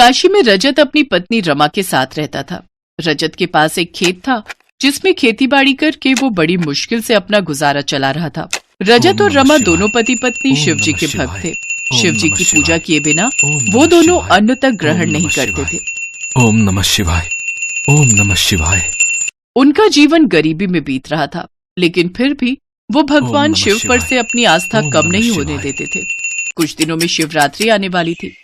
काशी में रजत अपनी पत्नी रमा के साथ रहता था। रजत के पास एक खेत था जिसमें खेतीबाड़ी करके वो बड़ी मुश्किल से अपना गुजारा चला रहा था। रजत और रमा दोनों पति पत्नी शिव जी के भक्त थे। शिव जी की पूजा किए बिना वो दोनों अन्न तक ग्रहण नहीं करते थे। ओम नमः शिवाय, ओम नमः शिवाय। उनका जीवन गरीबी में बीत रहा था, लेकिन फिर भी वो भगवान शिव पर से अपनी आस्था कम नहीं होने देते थे। कुछ दिनों में शिवरात्रि आने वाली थी।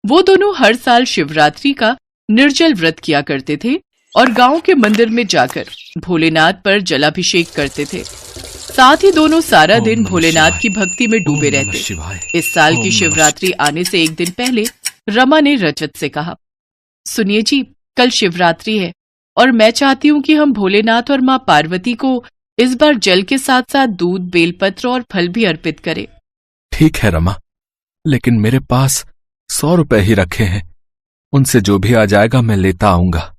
वो दोनों हर साल शिवरात्रि का निर्जल व्रत किया करते थे और गांव के मंदिर में जाकर भोलेनाथ पर जलाभिषेक करते थे। साथ ही दोनों सारा दिन भोलेनाथ की भक्ति में डूबे रहते। इस साल की शिवरात्रि आने से एक दिन पहले रमा ने रजत से कहा, सुनिए जी, कल शिवरात्रि है और मैं चाहती हूँ कि हम भोलेनाथ और माँ पार्वती को इस बार जल के साथ साथ दूध, बेलपत्र और फल भी अर्पित करें। ठीक है रमा, लेकिन मेरे पास 100 रुपए ही रखे हैं, उनसे जो भी आ जाएगा मैं लेता आऊंगा।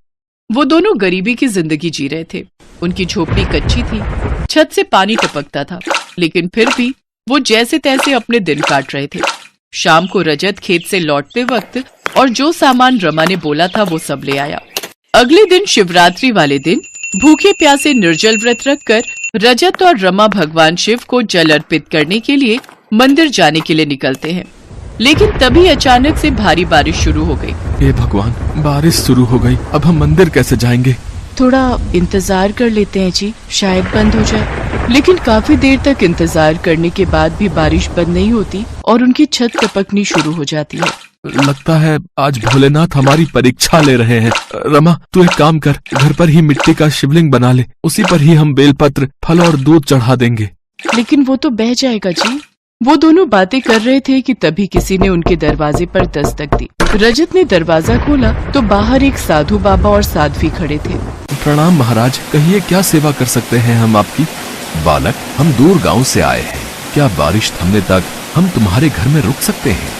वो दोनों गरीबी की जिंदगी जी रहे थे। उनकी झोपड़ी कच्ची थी, छत से पानी टपकता था, लेकिन फिर भी वो जैसे तैसे अपने दिन काट रहे थे। शाम को रजत खेत से लौटते वक्त और जो सामान रमा ने बोला था वो सब ले आया। अगले दिन शिवरात्रि वाले दिन भूखे प्यासे निर्जल व्रत रखकर रजत और रमा भगवान शिव को जल अर्पित करने के लिए मंदिर जाने के लिए निकलते हैं। लेकिन तभी अचानक से भारी बारिश शुरू हो गई। हे भगवान, बारिश शुरू हो गई, अब हम मंदिर कैसे जाएंगे? थोड़ा इंतजार कर लेते हैं जी, शायद बंद हो जाए। लेकिन काफी देर तक इंतजार करने के बाद भी बारिश बंद नहीं होती और उनकी छत टपकनी शुरू हो जाती है। लगता है आज भोलेनाथ हमारी परीक्षा ले रहे हैं। रमा, तू एक काम कर, घर पर ही मिट्टी का शिवलिंग बना ले, उसी पर ही हम बेलपत्र, फल और दूध चढ़ा देंगे। लेकिन वो तो बह जाएगा जी। वो दोनों बातें कर रहे थे कि तभी किसी ने उनके दरवाजे पर दस्तक दी। रजत ने दरवाजा खोला तो बाहर एक साधु बाबा और साध्वी खड़े थे। प्रणाम महाराज, कहिए क्या सेवा कर सकते हैं हम आपकी? बालक, हम दूर गांव से आए हैं, क्या बारिश थमने तक हम तुम्हारे घर में रुक सकते हैं?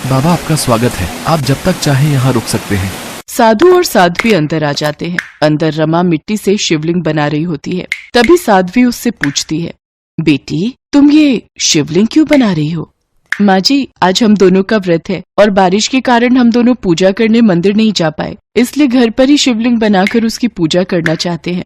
बाबा, आपका स्वागत है, आप जब तक चाहें यहाँ रुक सकते हैं। साधु और साध्वी अंदर आ जाते हैं। अंदर रमा मिट्टी से शिवलिंग बना रही होती है। तभी साध्वी उससे पूछती है, बेटी, तुम ये शिवलिंग क्यों बना रही हो? माँ जी, आज हम दोनों का व्रत है और बारिश के कारण हम दोनों पूजा करने मंदिर नहीं जा पाए, इसलिए घर पर ही शिवलिंग बनाकर उसकी पूजा करना चाहते हैं।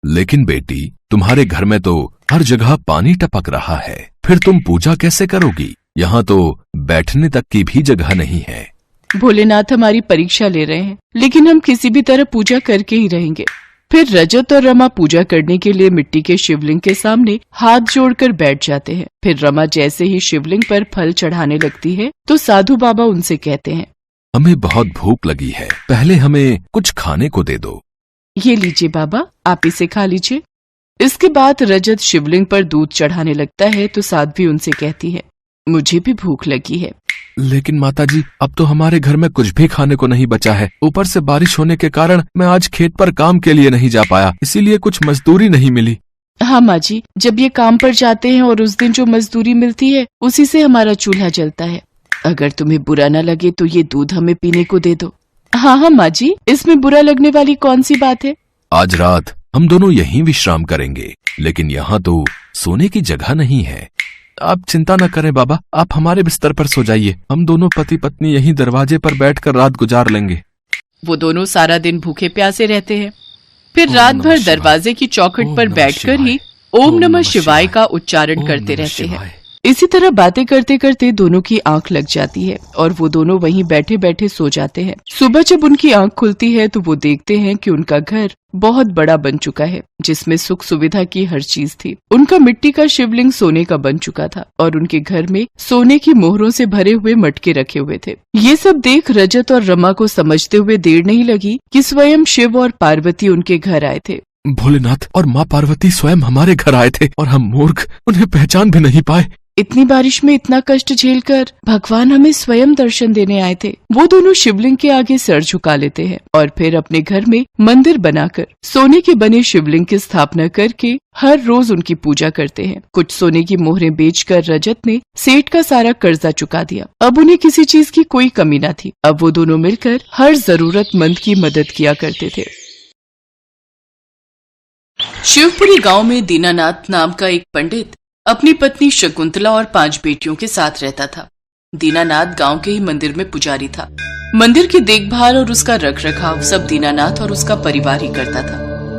लेकिन बेटी, तुम्हारे घर में तो हर जगह पानी टपक रहा है, फिर तुम पूजा कैसे करोगी? यहाँ तो बैठने तक की भी जगह नहीं है। भोलेनाथ हमारी परीक्षा ले रहे हैं, लेकिन हम किसी भी तरह पूजा करके ही रहेंगे। फिर रजत और रमा पूजा करने के लिए मिट्टी के शिवलिंग के सामने हाथ जोड़कर बैठ जाते हैं। फिर रमा जैसे ही शिवलिंग पर फल चढ़ाने लगती है तो साधु बाबा उनसे कहते हैं, हमें बहुत भूख लगी है, पहले हमें कुछ खाने को दे दो। ये लीजिए बाबा, आप इसे खा लीजिए। इसके बाद रजत शिवलिंग पर दूध चढ़ाने लगता है तो साध्वी उनसे कहती है, मुझे भी भूख लगी है। लेकिन माताजी, अब तो हमारे घर में कुछ भी खाने को नहीं बचा है। ऊपर से बारिश होने के कारण मैं आज खेत पर काम के लिए नहीं जा पाया, इसीलिए कुछ मजदूरी नहीं मिली। हाँ माँ जी, जब ये काम पर जाते हैं और उस दिन जो मजदूरी मिलती है उसी से हमारा चूल्हा जलता है। अगर तुम्हें बुरा न लगे तो ये दूध हमें पीने को दे दो। हाँ हाँ माँ जी, इसमें बुरा लगने वाली कौन सी बात है? आज रात हम दोनों यहीं विश्राम करेंगे, लेकिन यहाँ तो सोने की जगह नहीं है। आप चिंता न करें बाबा, आप हमारे बिस्तर पर सो जाइए, हम दोनों पति पत्नी यहीं दरवाजे पर बैठकर रात गुजार लेंगे। वो दोनों सारा दिन भूखे प्यासे रहते हैं। फिर रात भर दरवाजे की चौखट पर बैठकर ही ओम नमः शिवाय का उच्चारण करते रहते हैं। इसी तरह बातें करते करते दोनों की आंख लग जाती है और वो दोनों वहीं बैठे बैठे सो जाते हैं। सुबह जब उनकी आंख खुलती है तो वो देखते हैं कि उनका घर बहुत बड़ा बन चुका है, जिसमें सुख सुविधा की हर चीज थी। उनका मिट्टी का शिवलिंग सोने का बन चुका था और उनके घर में सोने की मोहरों से भरे हुए मटके रखे हुए थे। ये सब देख रजत और रमा को समझते हुए देर नहीं लगी कि स्वयं शिव और पार्वती उनके घर आए थे। भोलेनाथ और माँ पार्वती स्वयं हमारे घर आए थे और हम मूर्ख उन्हें पहचान भी नहीं पाए। इतनी बारिश में इतना कष्ट झेलकर भगवान हमें स्वयं दर्शन देने आए थे। वो दोनों शिवलिंग के आगे सर झुका लेते हैं और फिर अपने घर में मंदिर बनाकर सोने के बने शिवलिंग की स्थापना करके हर रोज उनकी पूजा करते हैं। कुछ सोने की मोहरें बेचकर रजत ने सेठ का सारा कर्जा चुका दिया। अब उन्हें किसी चीज की कोई कमी न थी। अब वो दोनों मिलकर हर जरूरतमंद की मदद किया करते थे। शिवपुरी गांव में दीनानाथ नाम का एक पंडित अपनी पत्नी शकुंतला और 5 बेटियों के साथ रहता था। दीनानाथ गांव के ही मंदिर में पुजारी था। मंदिर की देखभाल और उसका रख रखाव सब दीनानाथ और उसका परिवार ही करता था।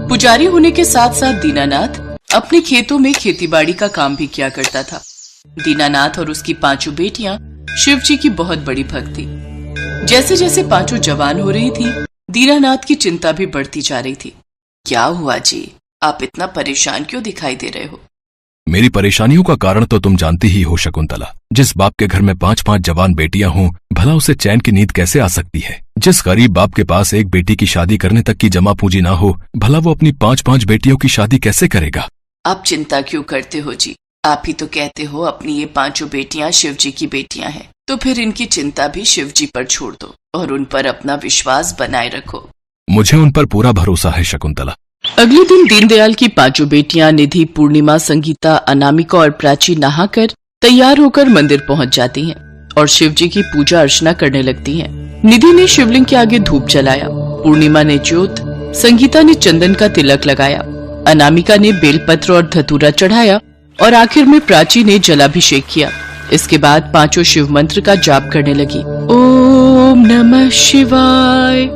पुजारी होने के साथ साथ दीनानाथ अपने खेतों में खेतीबाड़ी का काम भी किया करता था। दीनानाथ और उसकी 5 बेटियां शिव जी की बहुत बड़ी भक्त थी। जैसे जैसे 5 जवान हो रही थी, दीनानाथ की चिंता भी बढ़ती जा रही थी। क्या हुआ जी, आप इतना परेशान क्यों दिखाई दे रहे हो? मेरी परेशानियों का कारण तो तुम जानती ही हो शकुंतला। जिस बाप के घर में 5-5 जवान बेटियां हों, भला उसे चैन की नींद कैसे आ सकती है? जिस गरीब बाप के पास एक बेटी की शादी करने तक की जमा पूंजी ना हो, भला वो अपनी 5-5 बेटियों की शादी कैसे करेगा? आप चिंता क्यों करते हो जी? आप ही तो कहते हो अपनी ये 5 बेटियां शिव जी की बेटियां हैं, तो फिर इनकी चिंता भी शिव जी पर छोड़ दो और उन पर अपना विश्वास बनाए रखो। मुझे उन पर पूरा भरोसा है शकुंतला। अगले दिन दीनदयाल की 5 बेटियां निधि, पूर्णिमा, संगीता, अनामिका और प्राची नहाकर तैयार होकर मंदिर पहुंच जाती हैं और शिव जी की पूजा अर्चना करने लगती हैं। निधि ने शिवलिंग के आगे धूप जलाया, पूर्णिमा ने ज्योत, संगीता ने चंदन का तिलक लगाया, अनामिका ने बेलपत्र और धतूरा चढ़ाया और आखिर में प्राची ने जलाभिषेक किया। इसके बाद 5 शिव मंत्र का जाप करने लगी। ओम नमः शिवाय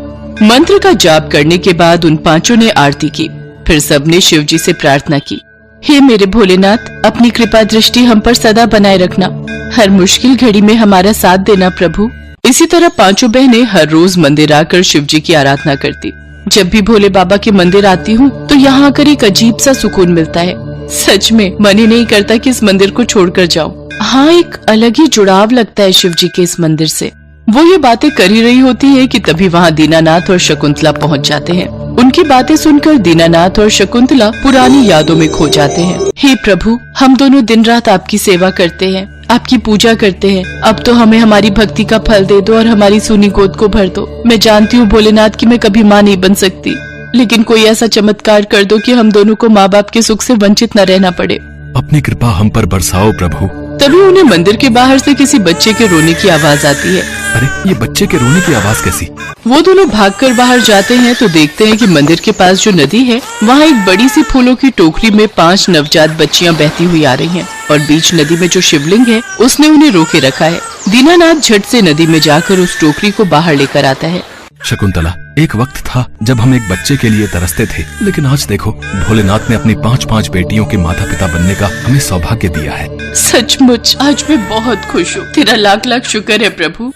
मंत्र का जाप करने के बाद उन 5 ने आरती की। फिर सबने शिव जी से प्रार्थना की, हे मेरे भोलेनाथ, अपनी कृपा दृष्टि हम पर सदा बनाए रखना, हर मुश्किल घड़ी में हमारा साथ देना प्रभु। इसी तरह 5 बहनें हर रोज मंदिर आकर शिव जी की आराधना करती। जब भी भोले बाबा के मंदिर आती हूँ तो यहाँ आकर एक अजीब सा सुकून मिलता है। सच में मन ही नहीं करता कि इस मंदिर को छोड़कर जाऊं। हाँ, एक अलग ही जुड़ाव लगता है शिव जी के इस मंदिर से। वो ये बातें कर ही रही होती है कि तभी वहाँ दीनानाथ और शकुंतला पहुँच जाते हैं। उनकी बातें सुनकर दीनानाथ और शकुंतला पुरानी यादों में खो जाते हैं। हे प्रभु, हम दोनों दिन रात आपकी सेवा करते हैं, आपकी पूजा करते हैं। अब तो हमें हमारी भक्ति का फल दे दो और हमारी सूनी गोद को भर दो। मैं जानती हूँ भोलेनाथ कि मैं कभी माँ नहीं बन सकती, लेकिन कोई ऐसा चमत्कार कर दो कि हम दोनों को माँ बाप के सुख से वंचित न रहना पड़े। अपनी कृपा हम पर बरसाओ प्रभु। तभी उन्हें मंदिर के बाहर से किसी बच्चे के रोने की आवाज आती है। अरे, ये बच्चे के रोने की आवाज कैसी? वो दोनों भागकर बाहर जाते हैं तो देखते हैं कि मंदिर के पास जो नदी है, वहाँ एक बड़ी सी फूलों की टोकरी में 5 नवजात बच्चियां बहती हुई आ रही हैं और बीच नदी में जो शिवलिंग है उसने उन्हें रोके रखा है। दीनानाथ झट से नदी में जाकर उस टोकरी को बाहर लेकर आता है। शकुंतला, एक वक्त था जब हम एक बच्चे के लिए तरसते थे, लेकिन आज देखो, भोलेनाथ ने अपनी 5-5 बेटियों के माता पिता बनने का हमें सौभाग्य दिया है। सचमुच आज मैं बहुत खुश हूँ। तेरा लाख लाख शुक्र है प्रभु।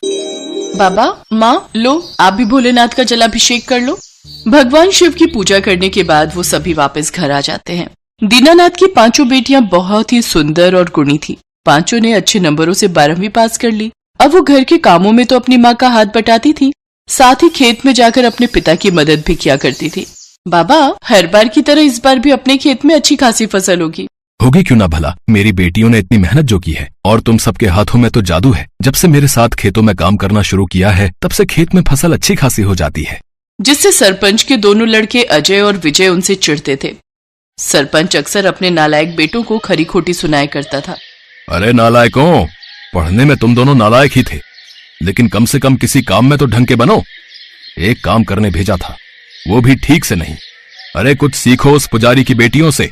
बाबा, माँ, लो आप भी भोलेनाथ का जलाभिषेक कर लो। भगवान शिव की पूजा करने के बाद वो सभी वापस घर आ जाते हैं। दीनानाथ की 5 बेटियां बहुत ही सुंदर और गुणी थी। 5 ने अच्छे नंबरों से 12वीं पास कर ली। अब वो घर के कामों में तो अपनी माँ का हाथ बटाती थी, साथ ही खेत में जाकर अपने पिता की मदद भी किया करती थी। बाबा, हर बार की तरह इस बार भी अपने खेत में अच्छी खासी फसल होगी। होगी क्यों ना भला, मेरी बेटियों ने इतनी मेहनत जो की है, और तुम सबके हाथों में तो जादू है। जब से मेरे साथ खेतों में काम करना शुरू किया है, तब से खेत में फसल अच्छी खासी हो जाती है। जिससे सरपंच के दोनों लड़के अजय और विजय उनसे चिढ़ते थे। सरपंच अक्सर अपने नालायक बेटों को खरी खोटी सुनाया करता था। अरे नालायकों, पढ़ने में तुम दोनों नालायक ही थे, लेकिन कम से कम किसी काम में तो ढंग के बनो। एक काम करने भेजा था, वो भी ठीक से नहीं। अरे कुछ सीखो उस पुजारी की बेटियों से।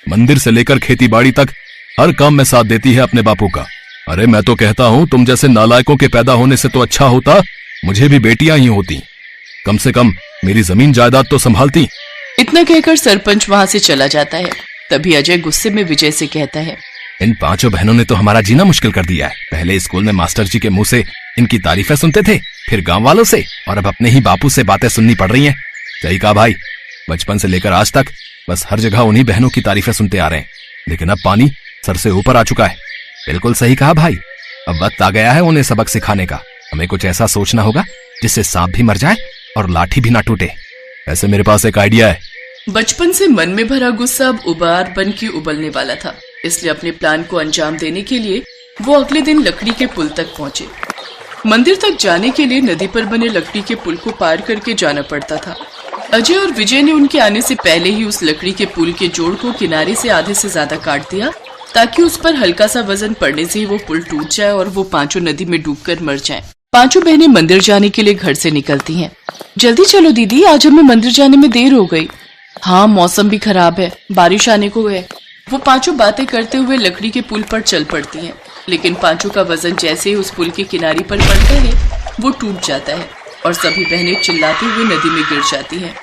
मंदिर से लेकर खेती बाड़ी तक हर काम में साथ देती है अपने बापू का। अरे मैं तो कहता हूँ, तुम जैसे नालायकों के पैदा होने से तो अच्छा होता मुझे भी बेटियां ही होती, कम से कम मेरी जमीन जायदाद तो संभालती। इतना कहकर सरपंच वहाँ से चला जाता है। तभी अजय गुस्से में विजय से कहता है, इन 5 बहनों ने तो हमारा जीना मुश्किल कर दिया है। पहले स्कूल में मास्टर जी के मुंह से इनकी तारीफें सुनते थे, फिर गांव वालों से, और अब अपने ही बापू से बातें सुननी पड़ रही हैं। सही कहा भाई, बचपन से लेकर आज तक बस हर जगह उन्हीं बहनों की तारीफें सुनते आ रहे हैं, लेकिन अब पानी सर से ऊपर आ चुका है। बिल्कुल सही कहा भाई, अब वक्त आ गया है उन्हें सबक सिखाने का। हमें कुछ ऐसा सोचना होगा जिससे सांप भी मर जाए और लाठी भी ना टूटे। ऐसे मेरे पास एक आइडिया है। बचपन से मन में भरा गुस्सा अब उबार बन के उबलने वाला था, इसलिए अपने प्लान को अंजाम देने के लिए वो अगले दिन लकड़ी के पुल तक पहुंचे। मंदिर तक जाने के लिए नदी पर बने लकड़ी के पुल को पार करके जाना पड़ता था। अजय और विजय ने उनके आने से पहले ही उस लकड़ी के पुल के जोड़ को किनारे से आधे से ज्यादा काट दिया, ताकि उस पर हल्का सा वजन पड़ने से ही वो पुल टूट जाए और वो 5 नदी में डूबकर मर जाएं। 5 बहनें मंदिर जाने के लिए घर से निकलती हैं। जल्दी चलो दीदी, आज हमें मंदिर जाने में देर हो गई। हाँ, मौसम भी खराब है, बारिश आने को है। वो 5 बातें करते हुए लकड़ी के पुल पर चल पड़ती हैं। लेकिन पांचों का वजन जैसे ही उस पुल की किनारे पर पड़ता है वो टूट जाता है और सभी बहनें चिल्लाते हुए नदी में गिर जाती हैं।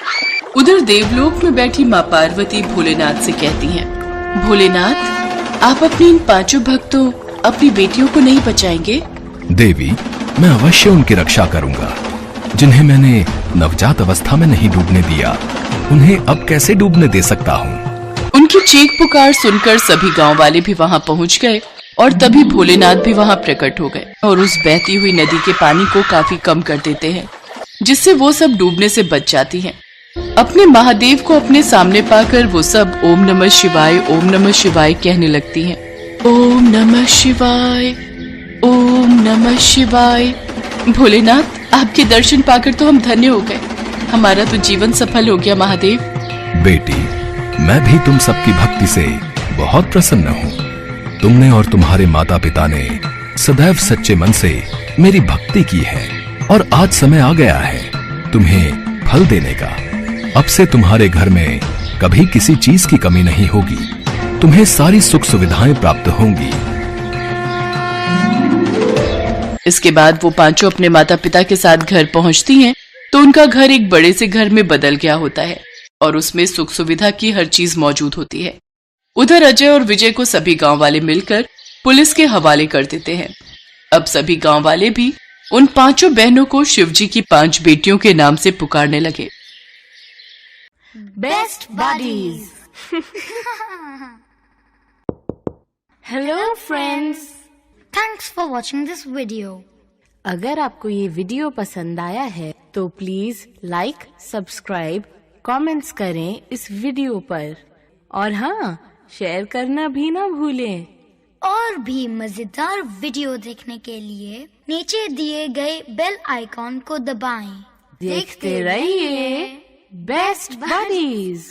उधर देवलोक में बैठी माँ पार्वती भोलेनाथ से कहती हैं, भोलेनाथ, आप अपनी इन पांचों भक्तों, अपनी बेटियों को नहीं बचाएंगे? देवी, मैं अवश्य उनकी रक्षा करूंगा। जिन्हें मैंने नवजात अवस्था में नहीं डूबने दिया, उन्हें अब कैसे डूबने दे सकता हूँ? उनकी चीख पुकार सुनकर सभी गांव वाले भी वहां पहुंच गए और तभी भोलेनाथ भी वहां प्रकट हो गए और उस बहती हुई नदी के पानी को काफी कम कर देते हैं, जिससे वो सब डूबने से बच जाती हैं। अपने महादेव को अपने सामने पाकर वो सब ओम नमः शिवाय, ओम नमः शिवाय कहने लगती हैं। ओम नमः शिवाय, ओम नमः शिवाय। भोलेनाथ, आपके दर्शन पाकर तो हम धन्य हो गए। हमारा तो जीवन सफल हो गया महादेव। बेटी, मैं भी तुम सबकी भक्ति से बहुत प्रसन्न हूँ। तुमने और तुम्हारे माता पिता ने सदैव सच्चे मन से मेरी भक्ति की है और आज समय आ गया है तुम्हें फल देने का। अब से तुम्हारे घर में कभी किसी चीज की कमी नहीं होगी। तुम्हें सारी सुख सुविधाएं प्राप्त होंगी। इसके बाद वो पांचों अपने माता पिता के साथ घर पहुंचती हैं, तो उनका घर एक बड़े से घर में बदल गया होता है और उसमें सुख सुविधा की हर चीज मौजूद होती है। उधर अजय और विजय को सभी गांव वाले मिलकर पुलिस के हवाले कर देते हैं। अब सभी गांव वाले भी उन पांचों बहनों को शिवजी की 5 बेटियों के नाम से पुकारने लगे। Best buddies. Hello friends, thanks for watching this video. अगर आपको ये वीडियो पसंद आया है तो प्लीज लाइक, सब्सक्राइब, कमेंट्स करें इस वीडियो पर और हाँ, शेयर करना भी ना भूलें। और भी मजेदार वीडियो देखने के लिए नीचे दिए गए बेल आइकॉन को दबाएं। देखते रहिए बेस्ट बडीज।